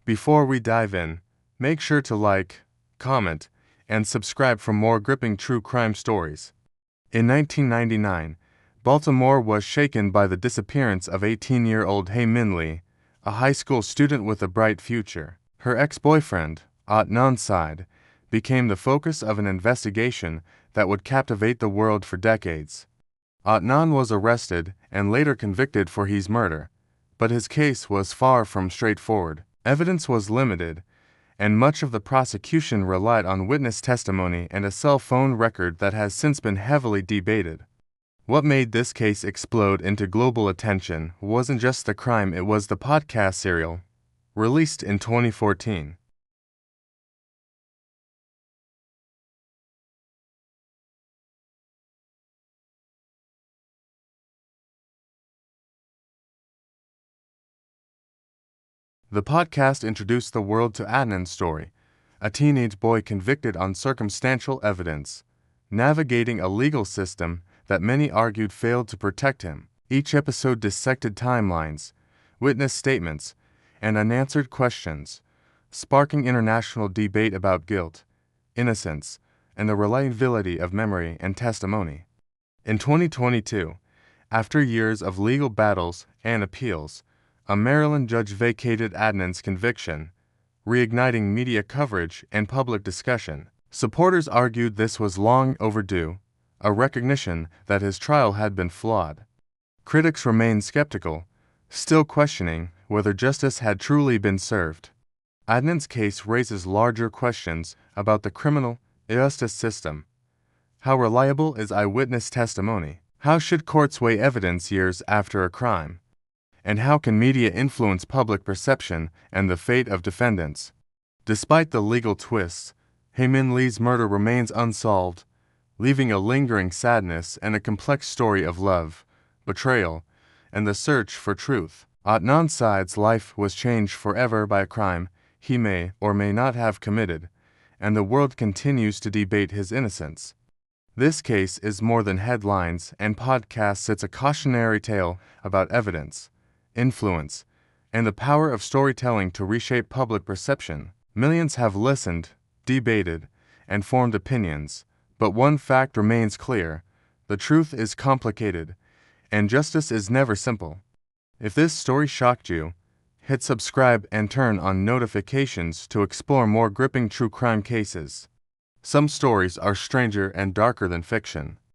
Before we dive in, make sure to like, comment, and subscribe for more gripping true crime stories. In 1999, Baltimore was shaken by the disappearance of 18-year-old Hae Min Lee, a high school student with a bright future. Her ex-boyfriend, Adnan Syed, became the focus of an investigation that would captivate the world for decades. Adnan was arrested and later convicted for his murder, but his case was far from straightforward. Evidence was limited, and much of the prosecution relied on witness testimony and a cell phone record that has since been heavily debated. What made this case explode into global attention wasn't just the crime, it was the podcast serial, released in 2014. The podcast introduced the world to Adnan's story, a teenage boy convicted on circumstantial evidence, navigating a legal system that many argued failed to protect him. Each episode dissected timelines, witness statements, and unanswered questions, sparking international debate about guilt, innocence, and the reliability of memory and testimony. In 2022, after years of legal battles and appeals, a Maryland judge vacated Adnan's conviction, reigniting media coverage and public discussion. Supporters argued this was long overdue, a recognition that his trial had been flawed. Critics remained skeptical, still questioning whether justice had truly been served. Adnan's case raises larger questions about the criminal justice system. How reliable is eyewitness testimony? How should courts weigh evidence years after a crime? And how can media influence public perception and the fate of defendants? Despite the legal twists, Hae Min Lee's murder remains unsolved, leaving a lingering sadness and a complex story of love, betrayal, and the search for truth. Adnan Syed's life was changed forever by a crime he may or may not have committed, and the world continues to debate his innocence. This case is more than headlines and podcasts, it's a cautionary tale about evidence, influence, and the power of storytelling to reshape public perception. Millions have listened, debated, and formed opinions, but one fact remains clear: the truth is complicated, and justice is never simple. If this story shocked you, hit subscribe and turn on notifications to explore more gripping true crime cases. Some stories are stranger and darker than fiction.